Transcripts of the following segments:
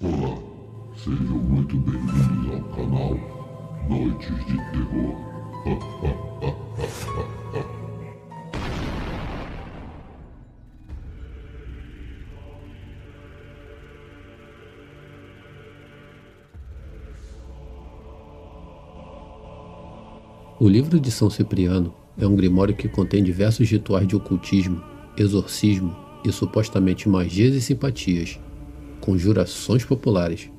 Olá, sejam muito bem-vindos ao canal Noites de Terror. O livro de São Cipriano é um grimório que contém diversos rituais de ocultismo, exorcismo e supostamente magias e simpatias, conjurações populares,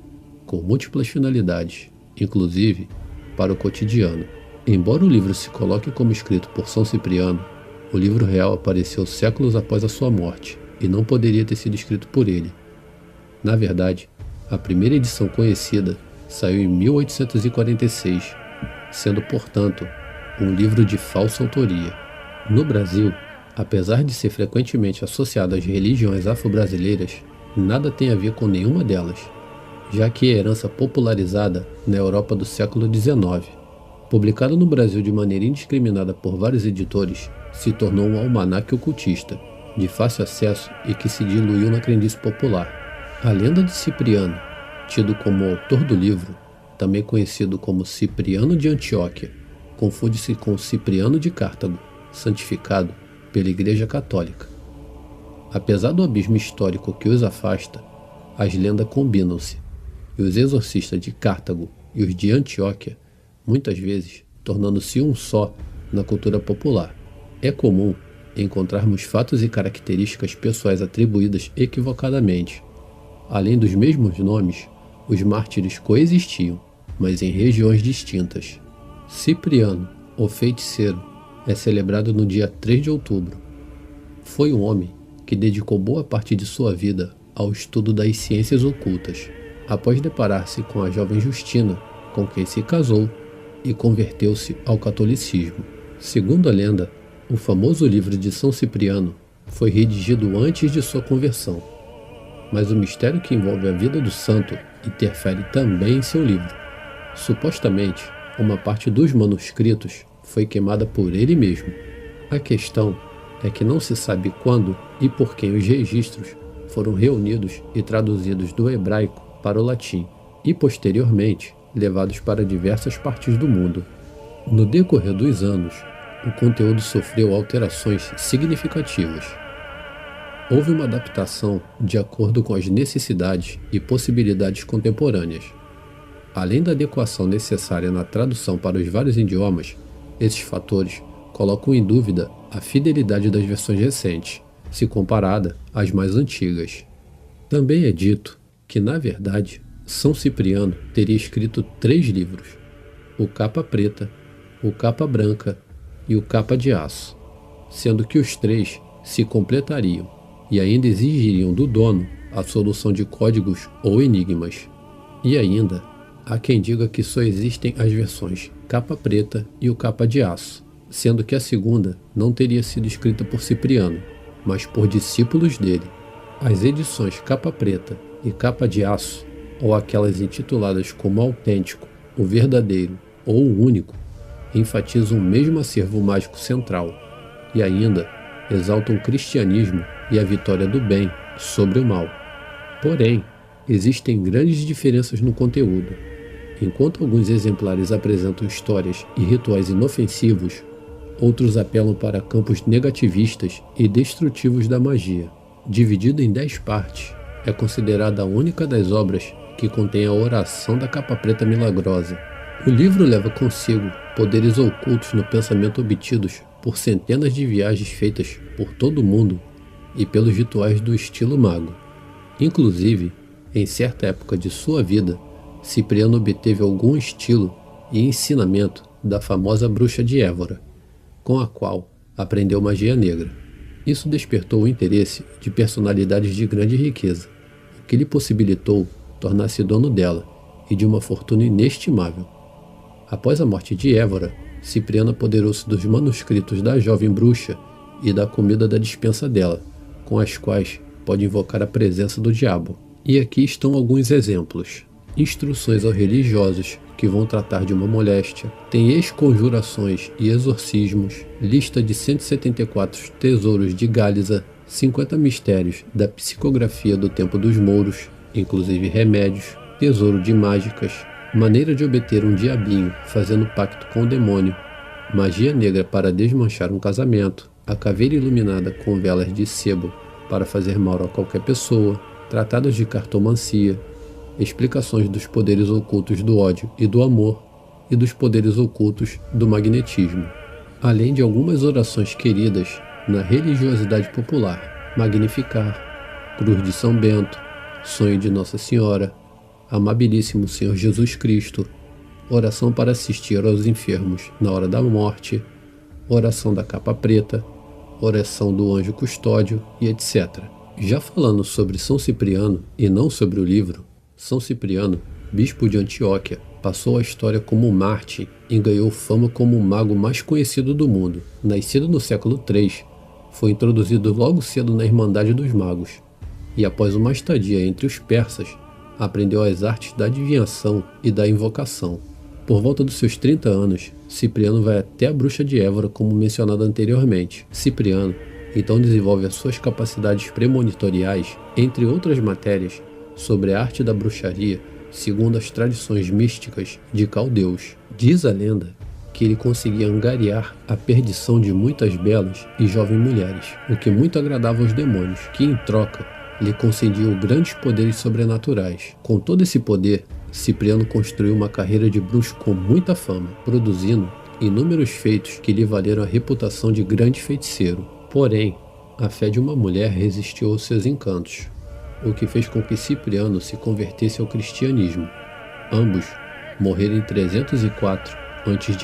com múltiplas finalidades, inclusive para o cotidiano. Embora o livro se coloque como escrito por São Cipriano, o livro real apareceu séculos após a sua morte e não poderia ter sido escrito por ele. Na verdade, a primeira edição conhecida saiu em 1846, sendo, portanto, um livro de falsa autoria. No Brasil, apesar de ser frequentemente associado às religiões afro-brasileiras, nada tem a ver com nenhuma delas, já que é herança popularizada na Europa do século XIX. Publicado no Brasil de maneira indiscriminada por vários editores, se tornou um almanaque ocultista, de fácil acesso e que se diluiu na crendice popular. A lenda de Cipriano, tido como autor do livro, também conhecido como Cipriano de Antioquia, confunde-se com Cipriano de Cartago, santificado pela Igreja Católica. Apesar do abismo histórico que os afasta, as lendas combinam-se, e os exorcistas de Cartago e os de Antioquia, muitas vezes, tornando-se um só na cultura popular. É comum encontrarmos fatos e características pessoais atribuídas equivocadamente. Além dos mesmos nomes, os mártires coexistiam, mas em regiões distintas. Cipriano, o feiticeiro, é celebrado no dia 3 de outubro. Foi um homem que dedicou boa parte de sua vida ao estudo das ciências ocultas, após deparar-se com a jovem Justina, com quem se casou e converteu-se ao catolicismo. Segundo a lenda, o famoso livro de São Cipriano foi redigido antes de sua conversão, mas o mistério que envolve a vida do santo interfere também em seu livro. Supostamente, uma parte dos manuscritos foi queimada por ele mesmo. A questão é que não se sabe quando e por quem os registros foram reunidos e traduzidos do hebraico para o latim e, posteriormente, levados para diversas partes do mundo. No decorrer dos anos, o conteúdo sofreu alterações significativas. Houve uma adaptação de acordo com as necessidades e possibilidades contemporâneas. Além da adequação necessária na tradução para os vários idiomas, esses fatores colocam em dúvida a fidelidade das versões recentes, se comparada às mais antigas. Também é dito que, na verdade, São Cipriano teria escrito 3 livros: o Capa Preta, o Capa Branca e o Capa de Aço, sendo que os 3 se completariam e ainda exigiriam do dono a solução de códigos ou enigmas. E ainda, há quem diga que só existem as versões Capa Preta e o Capa de Aço, sendo que a segunda não teria sido escrita por Cipriano, mas por discípulos dele. As edições Capa Preta e Capa de Aço, ou aquelas intituladas como Autêntico, o Verdadeiro ou o Único, enfatizam o mesmo acervo mágico central e ainda exaltam o cristianismo e a vitória do bem sobre o mal. Porém, existem grandes diferenças no conteúdo. Enquanto alguns exemplares apresentam histórias e rituais inofensivos, outros apelam para campos negativistas e destrutivos da magia. Dividido em 10 partes, é considerada a única das obras que contém a oração da Capa Preta Milagrosa. O livro leva consigo poderes ocultos no pensamento obtidos por centenas de viagens feitas por todo o mundo e pelos rituais do estilo mago. Inclusive, em certa época de sua vida, Cipriano obteve algum estilo e ensinamento da famosa bruxa de Évora, com a qual aprendeu magia negra. Isso despertou o interesse de personalidades de grande riqueza, o que lhe possibilitou tornar-se dono dela e de uma fortuna inestimável. Após a morte de Évora, Cipriano apoderou-se dos manuscritos da jovem bruxa e da comida da despensa dela, com as quais pode invocar a presença do diabo. E aqui estão alguns exemplos. Instruções aos religiosos que vão tratar de uma moléstia, tem exconjurações e exorcismos, lista de 174 tesouros de Gálisa, 50 mistérios da psicografia do tempo dos mouros, inclusive remédios, tesouro de mágicas, maneira de obter um diabinho fazendo pacto com o demônio, magia negra para desmanchar um casamento, a caveira iluminada com velas de sebo para fazer mal a qualquer pessoa, tratados de cartomancia, explicações dos poderes ocultos do ódio e do amor e dos poderes ocultos do magnetismo, além de algumas orações queridas na religiosidade popular: Magnificar, Cruz de São Bento, Sonho de Nossa Senhora, Amabilíssimo Senhor Jesus Cristo, Oração para assistir aos enfermos na hora da morte, Oração da Capa Preta, Oração do Anjo Custódio e etc. Já falando sobre São Cipriano e não sobre o livro, São Cipriano, bispo de Antioquia, passou a história como mártir e ganhou fama como o mago mais conhecido do mundo. Nascido no século III, foi introduzido logo cedo na Irmandade dos Magos, e após uma estadia entre os persas, aprendeu as artes da adivinhação e da invocação. Por volta dos seus 30 anos, Cipriano vai até a bruxa de Évora, como mencionado anteriormente. Cipriano então desenvolve as suas capacidades premonitoriais, entre outras matérias, sobre a arte da bruxaria, segundo as tradições místicas de caldeus. Diz a lenda que ele conseguia angariar a perdição de muitas belas e jovens mulheres, o que muito agradava aos demônios, que em troca lhe concediam grandes poderes sobrenaturais. Com todo esse poder, Cipriano construiu uma carreira de bruxo com muita fama, produzindo inúmeros feitos que lhe valeram a reputação de grande feiticeiro. Porém, a fé de uma mulher resistiu aos seus encantos, o que fez com que Cipriano se convertesse ao cristianismo. Ambos morreram em 304 a.C.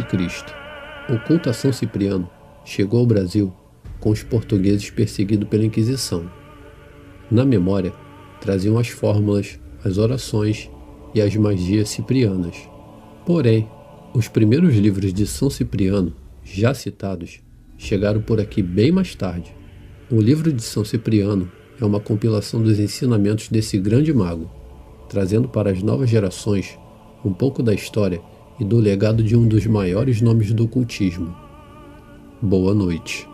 O culto a São Cipriano chegou ao Brasil com os portugueses perseguidos pela Inquisição. Na memória, traziam as fórmulas, as orações e as magias ciprianas. Porém, os primeiros livros de São Cipriano, já citados, chegaram por aqui bem mais tarde. O livro de São Cipriano é uma compilação dos ensinamentos desse grande mago, trazendo para as novas gerações um pouco da história e do legado de um dos maiores nomes do ocultismo. Boa noite.